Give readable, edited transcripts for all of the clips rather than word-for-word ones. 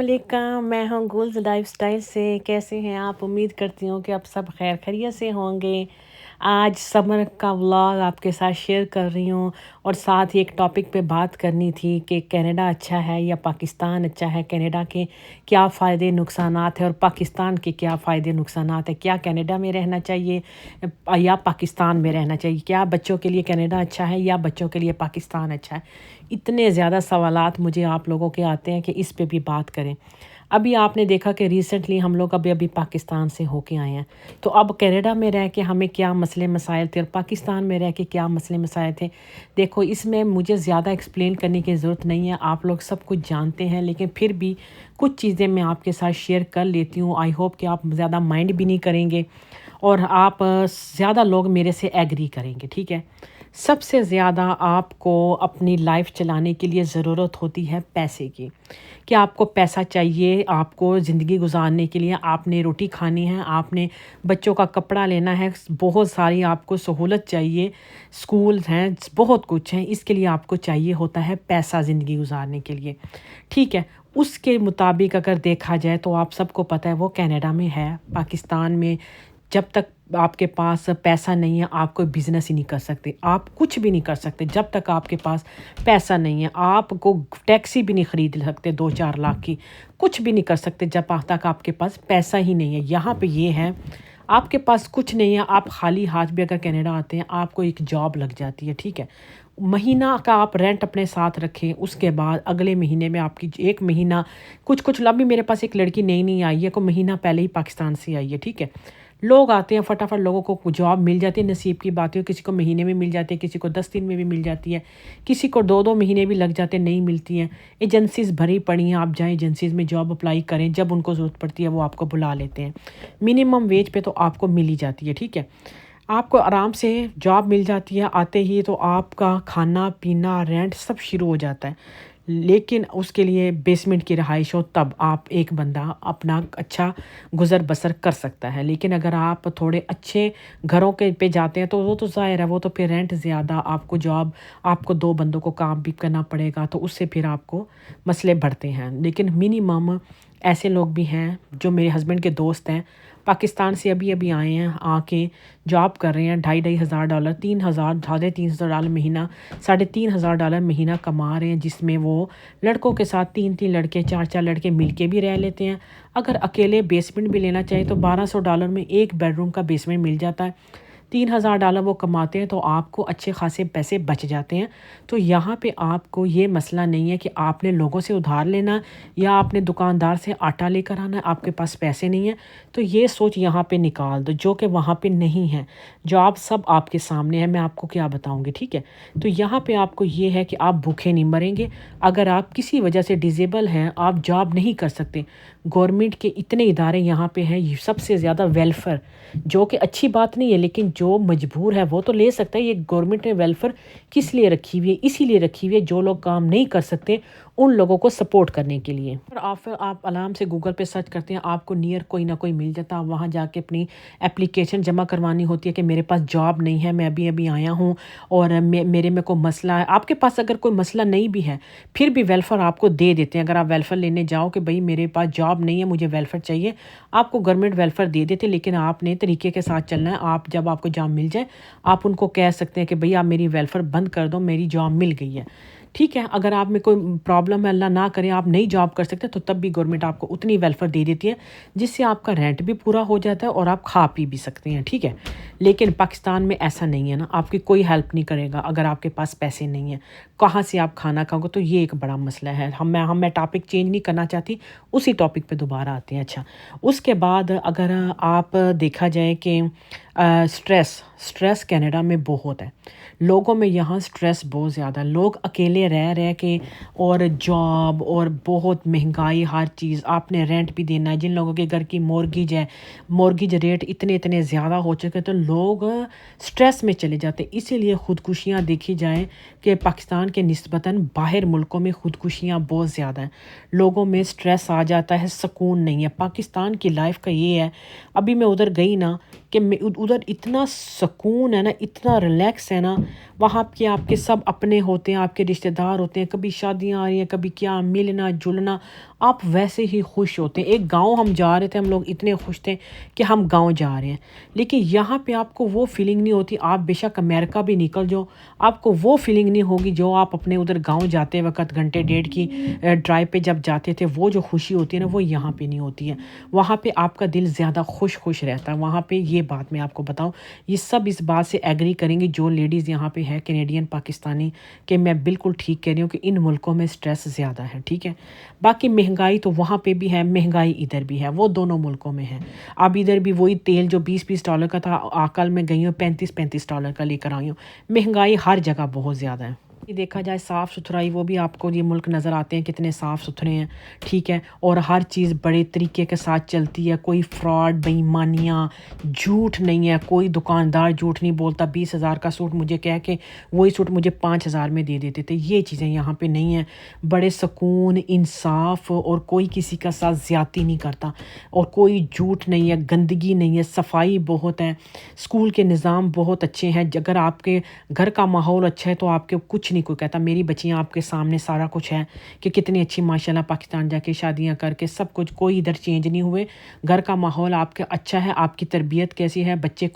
علیکم، میں ہوں گولز لائف سٹائل سے۔ کیسے ہیں آپ؟ امید کرتی ہوں کہ آپ سب خیر خیریت سے ہوں گے۔ آج سمر کا ولاگ آپ کے ساتھ شیئر کر رہی ہوں، اور ساتھ ہی ایک ٹاپک پہ بات کرنی تھی کہ کینیڈا اچھا ہے یا پاکستان اچھا ہے، کینیڈا کے کیا فائدے نقصانات ہیں اور پاکستان کے کیا فائدے نقصانات ہیں، کیا کینیڈا میں رہنا چاہیے یا پاکستان میں رہنا چاہیے، کیا بچوں کے لیے کینیڈا اچھا ہے یا بچوں کے لیے پاکستان اچھا ہے۔ اتنے زیادہ سوالات مجھے آپ لوگوں کے آتے ہیں کہ اس پہ بھی بات کریں۔ ابھی آپ نے دیکھا کہ ریسنٹلی ہم لوگ ابھی پاکستان سے ہو کے آئے ہیں، تو اب کینیڈا میں رہ کے ہمیں کیا مسئلے مسائل تھے اور پاکستان میں رہ کے کیا مسئلے مسائل تھے۔ دیکھو، اس میں مجھے زیادہ ایکسپلین کرنے کی ضرورت نہیں ہے، آپ لوگ سب کچھ جانتے ہیں، لیکن پھر بھی کچھ چیزیں میں آپ کے ساتھ شیئر کر لیتی ہوں۔ آئی ہوپ کہ آپ زیادہ مائنڈ بھی نہیں کریں گے اور آپ زیادہ لوگ میرے سے ایگری کریں گے، ٹھیک ہے۔ سب سے زیادہ آپ کو اپنی لائف چلانے کے لیے ضرورت ہوتی ہے پیسے کی، کہ آپ کو پیسہ چاہیے، آپ کو زندگی گزارنے کے لیے، آپ نے روٹی کھانی ہے، آپ نے بچوں کا کپڑا لینا ہے، بہت ساری آپ کو سہولت چاہیے، اسکول ہیں، بہت کچھ ہیں، اس کے لیے آپ کو چاہیے ہوتا ہے پیسہ زندگی گزارنے کے لیے، ٹھیک ہے۔ اس کے مطابق اگر دیکھا جائے تو آپ سب کو پتہ ہے وہ کینیڈا میں ہے۔ پاکستان میں جب تک آپ کے پاس پیسہ نہیں ہے آپ کوئی بزنس ہی نہیں کر سکتے، آپ کچھ بھی نہیں کر سکتے جب تک آپ کے پاس پیسہ نہیں ہے۔ آپ کو ٹیکسی بھی نہیں خرید سکتے 2-4 لاکھ کی، کچھ بھی نہیں کر سکتے جب تک آپ کے پاس پیسہ ہی نہیں ہے۔ یہاں پہ یہ ہے، آپ کے پاس کچھ نہیں ہے، آپ خالی ہاتھ بھی اگر کینیڈا آتے ہیں آپ کو ایک جاب لگ جاتی ہے، ٹھیک ہے۔ مہینہ کا آپ رینٹ اپنے ساتھ رکھیں، اس کے بعد اگلے مہینے میں آپ کی ایک مہینہ کچھ ابھی میرے پاس ایک لڑکی نئی آئی ہے، کوئی مہینہ پہلے ہی پاکستان سے آئی ہے، ٹھیک ہے۔ لوگ آتے ہیں فٹافٹ، لوگوں کو جاب مل جاتی ہے، نصیب کی بات ہے، کسی کو مہینے میں مل جاتی ہے، کسی کو 10 دن میں بھی مل جاتی ہے، کسی کو 2-2 مہینے بھی لگ جاتے ہیں، نہیں ملتی ہیں۔ ایجنسیز بھری پڑی ہیں، آپ جائیں ایجنسیز میں جاب اپلائی کریں، جب ان کو ضرورت پڑتی ہے وہ آپ کو بلا لیتے ہیں۔ منیمم ویج پہ تو آپ کو مل ہی جاتی ہے، ٹھیک ہے۔ آپ کو آرام سے جاب مل جاتی ہے، آتے ہی تو آپ کا کھانا پینا رینٹ سب شروع ہو جاتا ہے، لیکن اس کے لیے بیسمنٹ کی رہائش ہو تب آپ ایک بندہ اپنا اچھا گزر بسر کر سکتا ہے۔ لیکن اگر آپ تھوڑے اچھے گھروں کے پہ جاتے ہیں تو وہ تو ظاہر ہے، وہ تو پھر رینٹ زیادہ، آپ کو جاب، آپ کو 2 بندوں کو کام بھی کرنا پڑے گا، تو اس سے پھر آپ کو مسئلے بڑھتے ہیں۔ لیکن منیمم ایسے لوگ بھی ہیں جو میرے ہسبینڈ کے دوست ہیں، پاکستان سے ابھی آئے ہیں، آ کے جاب کر رہے ہیں، $2,500 $3,000 $3,500 مہینہ، $3,500 مہینہ کما رہے ہیں، جس میں وہ لڑکوں کے ساتھ 3 لڑکے 4 لڑکے مل کے بھی رہ لیتے ہیں۔ اگر اکیلے بیسمنٹ بھی لینا چاہیے تو $1,200 میں ایک بیڈ روم کا بیسمنٹ مل جاتا ہے۔ $3,000 وہ کماتے ہیں تو آپ کو اچھے خاصے پیسے بچ جاتے ہیں۔ تو یہاں پہ آپ کو یہ مسئلہ نہیں ہے کہ آپ نے لوگوں سے ادھار لینا یا آپ نے دکاندار سے آٹا لے کر آنا ہے، آپ کے پاس پیسے نہیں ہیں، تو یہ سوچ یہاں پہ نکال دو، جو کہ وہاں پہ نہیں ہے۔ جاب سب آپ کے سامنے ہے، میں آپ کو کیا بتاؤں گی، ٹھیک ہے۔ تو یہاں پہ آپ کو یہ ہے کہ آپ بھوکے نہیں مریں گے۔ اگر آپ کسی وجہ سے ڈیزیبل ہیں، آپ جاب نہیں کر سکتے، گورنمنٹ کے اتنے ادارے یہاں پہ ہیں، سب سے زیادہ ویلفیئر، جو کہ اچھی بات نہیں ہے، لیکن جو مجبور ہے وہ تو لے سکتا ہے۔ یہ گورنمنٹ نے ویلفیئر کس لیے رکھی ہوئی ہے؟ اسی لیے رکھی ہوئی ہے جو لوگ کام نہیں کر سکتے ان لوگوں کو سپورٹ کرنے کے لیے۔ آپ آرام سے گوگل پہ سرچ کرتے ہیں، آپ کو نیئر کوئی نہ کوئی مل جاتا ہے، وہاں جا کے اپنی اپلیکیشن جمع کروانی ہوتی ہے کہ میرے پاس جاب نہیں ہے، میں ابھی آیا ہوں اور میرے میں کوئی مسئلہ ہے۔ آپ کے پاس اگر کوئی مسئلہ نہیں بھی ہے پھر بھی ویلفیئر آپ کو دے دیتے ہیں۔ اگر آپ ویلفیئر لینے جاؤ کہ بھئی میرے پاس جاب نہیں ہے، مجھے ویلفیئر چاہیے، آپ کو گورنمنٹ ویلفیئر دے دیتے، لیکن آپ نے طریقے کے ساتھ چلنا ہے۔ جب آپ کو جاب مل جائے آپ ان کو کہہ سکتے ہیں کہ بھئی آپ میری ویلفیئر بند کر دو، میری جاب مل گئی ہے، ٹھیک ہے۔ اگر آپ میں کوئی پرابلم ہے، اللہ نہ کرے آپ نہیں جاب کر سکتے، تو تب بھی گورنمنٹ آپ کو اتنی ویلفیئر دے دیتی ہے جس سے آپ کا رینٹ بھی پورا ہو جاتا ہے اور آپ کھا پی بھی سکتے ہیں، ٹھیک ہے۔ لیکن پاکستان میں ایسا نہیں ہے نا، آپ کی کوئی ہیلپ نہیں کرے گا اگر آپ کے پاس پیسے نہیں ہیں، کہاں سے آپ کھانا کھاؤ گے؟ تو یہ ایک بڑا مسئلہ ہے۔ میں ٹاپک چینج نہیں کرنا چاہتی، اسی ٹاپک پہ دوبارہ آتے ہیں۔ اچھا، اس کے بعد اگر آپ دیکھا جائے کہ سٹریس کینیڈا میں بہت ہے، لوگوں میں یہاں سٹریس بہت زیادہ ہے، لوگ اکیلے رہ کے اور جاب اور بہت مہنگائی، ہر چیز آپ نے رینٹ بھی دینا ہے، جن لوگوں کے گھر کی مورگیج ریٹ اتنے زیادہ ہو چکے تو لوگ سٹریس میں چلے جاتے ہیں۔ اسی لیے خودکشیاں دیکھی جائیں کہ پاکستان کے نسبتاً باہر ملکوں میں خودکشیاں بہت زیادہ ہیں، لوگوں میں سٹریس آ جاتا ہے، سکون نہیں ہے۔ پاکستان کی لائف کا یہ ہے، ابھی میں ادھر گئی نا کہ ادھر اتنا سکون ہے نا، اتنا ریلیکس ہے نا، وہاں کے آپ کے سب اپنے ہوتے ہیں، آپ کے رشتہ دار ہوتے ہیں، کبھی شادیاں آ رہی ہیں، کبھی کیا ملنا جلنا، آپ ویسے ہی خوش ہوتے ہیں۔ ایک گاؤں ہم جا رہے تھے، ہم لوگ اتنے خوش تھے کہ ہم گاؤں جا رہے ہیں، لیکن یہاں پہ آپ کو وہ فیلنگ نہیں ہوتی۔ آپ بے شک امریکہ بھی نکل جاؤ، آپ کو وہ فیلنگ نہیں ہوگی جو آپ اپنے ادھر گاؤں جاتے وقت گھنٹے ڈیڑھ کی ڈرائیو پہ جب جاتے تھے، وہ جو خوشی ہوتی ہے نا، وہ یہاں پہ نہیں ہوتی ہے۔ وہاں پہ آپ کا دل زیادہ خوش رہتا ہے وہاں پہ۔ یہ بات میں آپ کو بتاؤں، یہ سب اس بات سے ایگری کریں گے جو لیڈیز یہاں پہ ہے کینیڈین پاکستانی، کہ میں بالکل ٹھیک کہہ رہی ہوں کہ ان ملکوں میں سٹریس زیادہ ہے، ٹھیک ہے۔ باقی مہنگائی تو وہاں پہ بھی ہے، مہنگائی ادھر بھی ہے، وہ دونوں ملکوں میں ہے۔ اب ادھر بھی وہی تیل جو $20 کا تھا، کل میں گئی ہوں $35 کا لے کر آئی ہوں۔ مہنگائی ہر جگہ بہت زیادہ ہے۔ دیکھا جائے صاف ستھرائی، وہ بھی آپ کو یہ ملک نظر آتے ہیں کتنے صاف ستھرے ہیں، ٹھیک ہے، اور ہر چیز بڑے طریقے کے ساتھ چلتی ہے، کوئی فراڈ بے ایمانیاں جھوٹ نہیں ہے، کوئی دکاندار جھوٹ نہیں بولتا۔ 20,000 کا سوٹ مجھے کہہ کے وہی سوٹ مجھے 5,000 میں دے دیتے تھے۔ یہ چیزیں یہاں پہ نہیں ہیں۔ بڑے سکون، انصاف، اور کوئی کسی کا ساتھ زیادتی نہیں کرتا، اور کوئی جھوٹ نہیں ہے، گندگی نہیں ہے، صفائی بہت ہے، اسکول کے نظام بہت اچھے ہیں۔ اگر آپ کے گھر کا ماحول اچھا ہے تو آپ کے کچھ نہیں کوئی کہتا۔ میری بچیاں آپ کے سامنے سارا کچھ ہے کہ کتنی اچھی ماشاءاللہ پاکستان جا کے شادیاں کر کے سب کچھ، کوئی ادھر چینج نہیں ہوئے۔ گھر کا ماحول آپ کا اچھا ہے، آپ کی تربیت کیسی ہے، بچے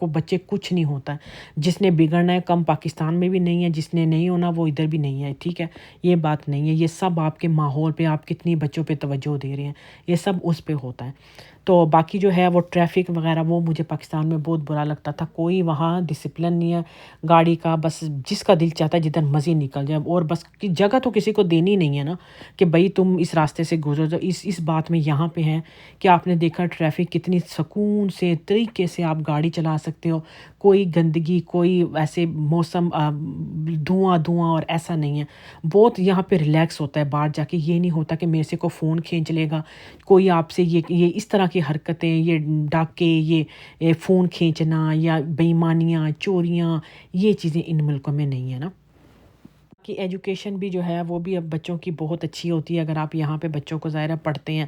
کچھ نہیں ہوتا ہے۔ جس نے بگڑنا ہے کم پاکستان میں بھی نہیں ہے، جس نے نہیں ہونا وہ ادھر بھی نہیں ہے، ٹھیک ہے۔ یہ بات نہیں ہے، یہ سب آپ کے ماحول پہ، آپ کتنی بچوں پہ توجہ دے رہے ہیں، یہ سب اس پہ ہوتا ہے۔ تو باقی جو ہے وہ ٹریفک وغیرہ، وہ مجھے پاکستان میں بہت برا لگتا تھا۔ کوئی وہاں ڈسپلن نہیں ہے گاڑی کا، بس جس کا دل چاہتا ہے جدھر مرضی نکل جائے، اور بس جگہ تو کسی کو دینی نہیں ہے نا کہ بھئی تم اس راستے سے گزر جاؤ۔ اس بات میں یہاں پہ ہے کہ آپ نے دیکھا ٹریفک کتنی سکون سے طریقے سے آپ گاڑی چلا سکتے ہو، کوئی گندگی، کوئی ایسے موسم دھواں اور ایسا نہیں ہے۔ بہت یہاں پہ ریلیکس ہوتا ہے باہر جا کے۔ یہ نہیں ہوتا کہ میرے سے کوئی فون کھینچ لے گا، کوئی آپ سے یہ اس طرح کی حرکتیں، یہ ڈاکے، یہ فون کھینچنا یا بے ایمانیاں، چوریاں، یہ چیزیں ان ملکوں میں نہیں ہیں نا۔ کی ایجوکیشن بھی جو ہے وہ بھی اب بچوں کی بہت اچھی ہوتی ہے۔ اگر آپ یہاں پہ بچوں کو ظاہر ہے پڑھتے ہیں،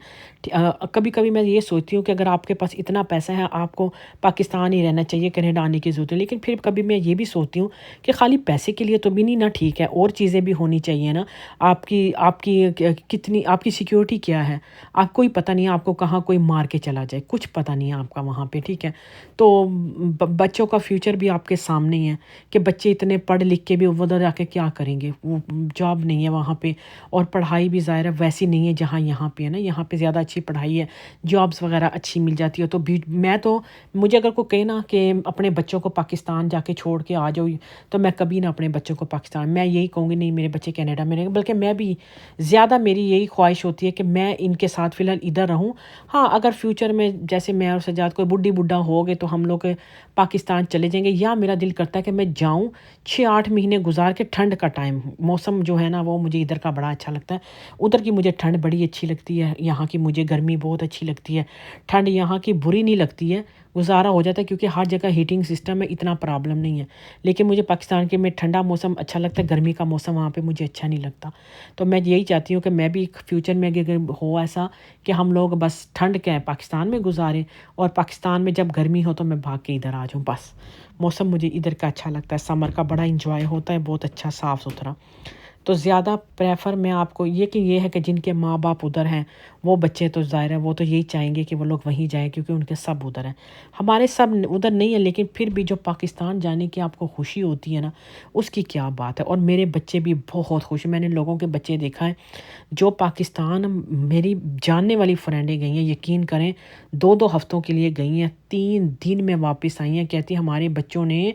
کبھی کبھی میں یہ سوچتی ہوں کہ اگر آپ کے پاس اتنا پیسہ ہے، آپ کو پاکستان ہی رہنا چاہیے، کینیڈا آنے کی ضرورت ہے۔ لیکن پھر کبھی میں یہ بھی سوچتی ہوں کہ خالی پیسے کے لیے تو بھی نہیں نا، ٹھیک ہے، اور چیزیں بھی ہونی چاہیے نا۔ آپ کی کتنی آپ کی سیکیورٹی کیا ہے؟ آپ کو ہی پتہ نہیں ہے آپ کو کہاں کوئی مار کے چلا جائے، کچھ پتہ نہیں ہے آپ کا وہاں پہ، ٹھیک ہے۔ تو بچوں کا فیوچر بھی آپ کے سامنے ہی ہے کہ بچے اتنے پڑھ لکھ کے بھی ادھر آ کے کیا کریں گے، وہ جاب نہیں ہے وہاں پہ، اور پڑھائی بھی ظاہر ہے ویسی نہیں ہے جہاں یہاں پہ ہے نا۔ یہاں پہ زیادہ اچھی پڑھائی ہے، جابس وغیرہ اچھی مل جاتی ہے۔ تو مجھے اگر کوئی کہے نا کہ اپنے بچوں کو پاکستان جا کے چھوڑ کے آ جاؤ، تو میں کبھی نہ اپنے بچوں کو پاکستان، میں یہی کہوں گی نہیں، میرے بچے کینیڈا میں رہیں گے، بلکہ میں بھی زیادہ، میری یہی خواہش ہوتی ہے کہ میں ان کے ساتھ فی الحال ادھر رہوں۔ ہاں، اگر فیوچر میں جیسے میں اور سجاد کوئی بڈھا ہو گئے تو ہم لوگ پاکستان چلے جائیں گے، یا میرا دل کرتا ہے کہ میں جاؤں 6-8 مہینے گزار کے، ٹھنڈ کا ٹائم، موسم جو ہے نا وہ مجھے ادھر کا بڑا اچھا لگتا ہے۔ ادھر کی مجھے ٹھنڈ بڑی اچھی لگتی ہے، یہاں کی مجھے گرمی بہت اچھی لگتی ہے۔ ٹھنڈ یہاں کی بری نہیں لگتی ہے، گزارا ہو جاتا ہے کیونکہ ہر جگہ ہیٹنگ سسٹم ہے، اتنا پرابلم نہیں ہے۔ لیکن مجھے پاکستان کے میں ٹھنڈا موسم اچھا لگتا ہے، گرمی کا موسم وہاں پہ مجھے اچھا نہیں لگتا۔ تو میں یہی چاہتی ہوں کہ میں بھی فیوچر میں اگر ہو ایسا کہ ہم لوگ بس ٹھنڈ کے پاکستان میں گزاریں، اور پاکستان میں جب گرمی ہو تو میں بھاگ کے ادھر آ جاؤں، بس۔ موسم مجھے ادھر کا اچھا لگتا ہے، سمر کا بڑا انجوائے ہوتا ہے، بہت اچھا صاف ستھرا۔ تو زیادہ پریفر میں آپ کو یہ ہے کہ جن کے ماں باپ ادھر ہیں، وہ بچے تو ظاہر ہے وہ تو یہی چاہیں گے کہ وہ لوگ وہیں جائیں، کیونکہ ان کے سب ادھر ہیں۔ ہمارے سب ادھر نہیں ہیں، لیکن پھر بھی جو پاکستان جانے کی آپ کو خوشی ہوتی ہے نا، اس کی کیا بات ہے۔ اور میرے بچے بھی بہت خوش ہیں، میں نے لوگوں کے بچے دیکھا ہے جو پاکستان، میری جاننے والی فرینڈیں گئی ہیں، یقین کریں 2 ہفتوں کے لیے گئی ہیں، 3 دن میں واپس آئی ہیں، کہتی ہمارے بچوں نے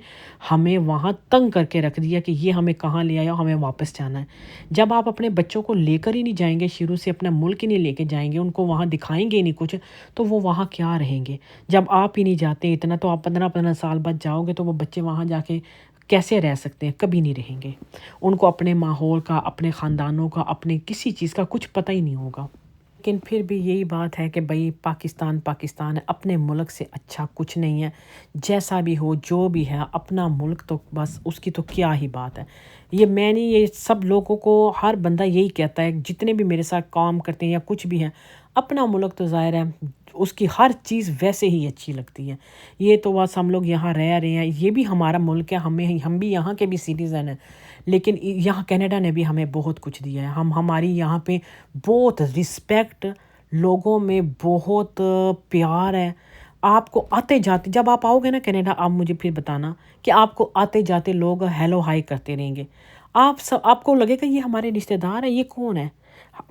ہمیں وہاں تنگ کر کے رکھ دیا کہ یہ ہمیں کہاں لے آیا، ہمیں واپس جانا ہے۔ جب آپ اپنے بچوں کو لے کر ہی نہیں جائیں گے، شروع سے اپنا ملک ہی نہیں لے کے جائیں گے، ان کو وہاں دکھائیں گے ہی نہیں کچھ، تو وہ وہاں کیا رہیں گے؟ جب آپ ہی نہیں جاتے اتنا، تو آپ 15 سال بعد جاؤ گے تو وہ بچے وہاں جا کے کیسے رہ سکتے ہیں؟ کبھی نہیں رہیں گے۔ ان کو اپنے ماحول کا، اپنے خاندانوں کا، اپنے کسی چیز کا کچھ پتہ ہی نہیں ہوگا۔ لیکن پھر بھی یہی بات ہے کہ بھئی پاکستان ہے، اپنے ملک سے اچھا کچھ نہیں ہے۔ جیسا بھی ہو، جو بھی ہے، اپنا ملک تو بس اس کی تو کیا ہی بات ہے۔ یہ سب لوگوں کو، ہر بندہ یہی کہتا ہے، جتنے بھی میرے ساتھ کام کرتے ہیں یا کچھ بھی ہے، اپنا ملک تو ظاہر ہے اس کی ہر چیز ویسے ہی اچھی لگتی ہے۔ یہ تو بس ہم لوگ یہاں رہ رہے ہیں، یہ بھی ہمارا ملک ہے، ہم بھی یہاں کے بھی سٹیزن ہیں، لیکن یہاں کینیڈا نے بھی ہمیں بہت کچھ دیا ہے۔ ہماری یہاں پہ بہت رسپیکٹ، لوگوں میں بہت پیار ہے۔ آپ کو آتے جاتے، جب آپ آؤ گے نا کینیڈا، آپ مجھے پھر بتانا کہ آپ کو آتے جاتے لوگ ہیلو ہائی کرتے رہیں گے۔ آپ کو لگے گا یہ ہمارے رشتہ دار ہیں، یہ کون ہے؟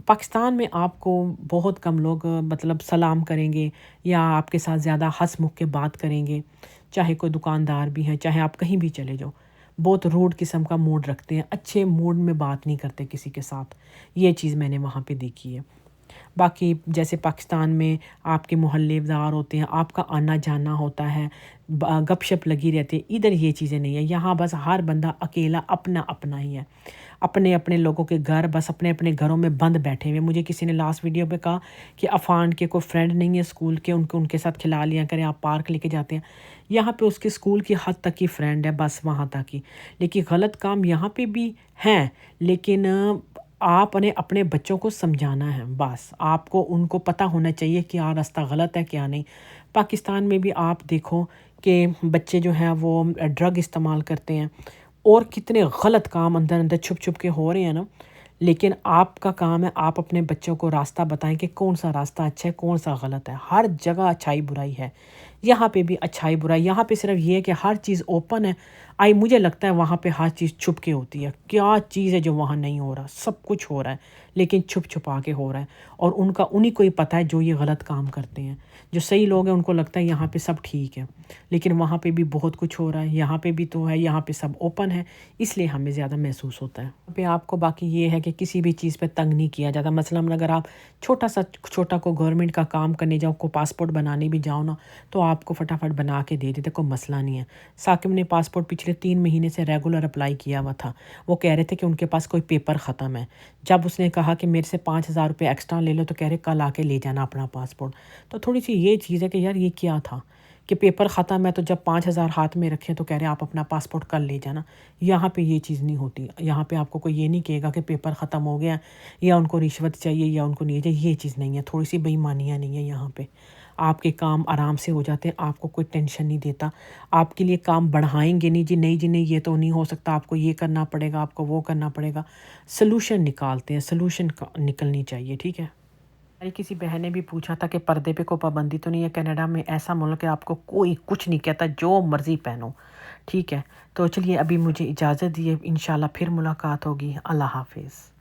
پاکستان میں آپ کو بہت کم لوگ مطلب سلام کریں گے یا آپ کے ساتھ زیادہ ہنس مکھ کے بات کریں گے، چاہے کوئی دکاندار بھی ہے، چاہے آپ کہیں بھی چلے جاؤ۔ بہت روڈ قسم کا موڈ رکھتے ہیں، اچھے موڈ میں بات نہیں کرتے کسی کے ساتھ۔ یہ چیز میں نے وہاں پہ دیکھی ہے۔ باقی جیسے پاکستان میں آپ کے محلے دار ہوتے ہیں، آپ کا آنا جانا ہوتا ہے، گپ شپ لگی رہتی ہے، ادھر یہ چیزیں نہیں ہیں۔ یہاں بس ہر بندہ اکیلا اپنا اپنا ہی ہے، اپنے اپنے لوگوں کے گھر، بس اپنے اپنے گھروں میں بند بیٹھے ہوئے۔ مجھے کسی نے لاسٹ ویڈیو پہ کہا کہ افان کے کوئی فرینڈ نہیں ہے اسکول کے، ان کے ساتھ کھلا لیا کریں، آپ پارک لے کے جاتے ہیں۔ یہاں پہ اس کے اسکول کی حد تک کی فرینڈ ہے، بس وہاں تک ہی۔ لیکن غلط کام یہاں پہ بھی ہیں، لیکن آپ نے اپنے بچوں کو سمجھانا ہے، بس آپ کو ان کو پتہ ہونا چاہیے کہ کیا راستہ غلط ہے کیا نہیں۔ پاکستان میں بھی آپ دیکھو کہ بچے جو ہیں وہ ڈرگ استعمال کرتے ہیں اور کتنے غلط کام اندر اندر چھپ چھپ کے ہو رہے ہیں نا، لیکن آپ کا کام ہے آپ اپنے بچوں کو راستہ بتائیں کہ کون سا راستہ اچھا ہے کون سا غلط ہے۔ ہر جگہ اچھائی برائی ہے، یہاں پہ بھی اچھائی برائی۔ یہاں پہ صرف یہ ہے کہ ہر چیز اوپن ہے، مجھے لگتا ہے وہاں پہ ہر چیز چھپ کے ہوتی ہے۔ کیا چیز ہے جو وہاں نہیں ہو رہا؟ سب کچھ ہو رہا ہے، لیکن چھپ چھپا کے ہو رہا ہے، اور انہیں کو ہی پتہ ہے جو یہ غلط کام کرتے ہیں۔ جو صحیح لوگ ہیں ان کو لگتا ہے یہاں پہ سب ٹھیک ہے، لیکن وہاں پہ بھی بہت کچھ ہو رہا ہے۔ یہاں پہ بھی تو ہے، یہاں پہ سب اوپن ہے، اس لیے ہمیں زیادہ محسوس ہوتا ہے۔ یہاں پہ آپ کو باقی یہ ہے کہ کسی بھی چیز پہ تنگ نہیں کیا جاتا۔ مثلاً اگر آپ چھوٹا کو گورنمنٹ کا کام کرنے جاؤ، کو پاسپورٹ بنانے بھی جاؤ نا، تو آپ کو فٹافٹ بنا کے دے دیتے، کوئی مسئلہ نہیں ہے۔ ثاقب نے پاسپورٹ پچھلے 3 مہینے سے ریگولر اپلائی کیا ہوا تھا، وہ کہہ رہے تھے کہ ان کے پاس کوئی پیپر ختم ہے۔ جب اس نے کہا کہ میرے سے 5,000 روپے ایکسٹرا لے لو، تو کہہ رہے کل آ کے لے جانا اپنا پاسپورٹ۔ تو تھوڑی سی یہ چیز ہے کہ یار یہ کیا تھا کہ پیپر ختم ہے، تو جب 5,000 ہاتھ میں رکھے تو کہہ رہے آپ اپنا پاسپورٹ کل لے جانا۔ یہاں پہ یہ چیز نہیں ہوتی، یہاں پہ آپ کو کوئی یہ نہیں کہے گا کہ پیپر ختم ہو گیا یا ان کو رشوت چاہیے یا ان کو نہیں چاہیے، یہ چیز نہیں ہے۔ تھوڑی سی بے ایمانیاں نہیں ہے یہاں پہ، آپ کے کام آرام سے ہو جاتے ہیں، آپ کو کوئی ٹینشن نہیں دیتا۔ آپ کے لیے کام بڑھائیں گے نہیں جی نہیں یہ تو نہیں ہو سکتا، آپ کو یہ کرنا پڑے گا، آپ کو وہ کرنا پڑے گا۔ سلوشن نکالتے ہیں، سلوشن نکلنی چاہیے، ٹھیک ہے۔ ہماری کسی بہن نے بھی پوچھا تھا کہ پردے پہ کوئی پابندی تو نہیں ہے؟ کینیڈا میں ایسا ملک ہے، آپ کو کوئی کچھ نہیں کہتا، جو مرضی پہنو، ٹھیک ہے۔ تو چلیے ابھی مجھے اجازت دیے، انشاءاللہ پھر ملاقات ہوگی۔ اللہ حافظ۔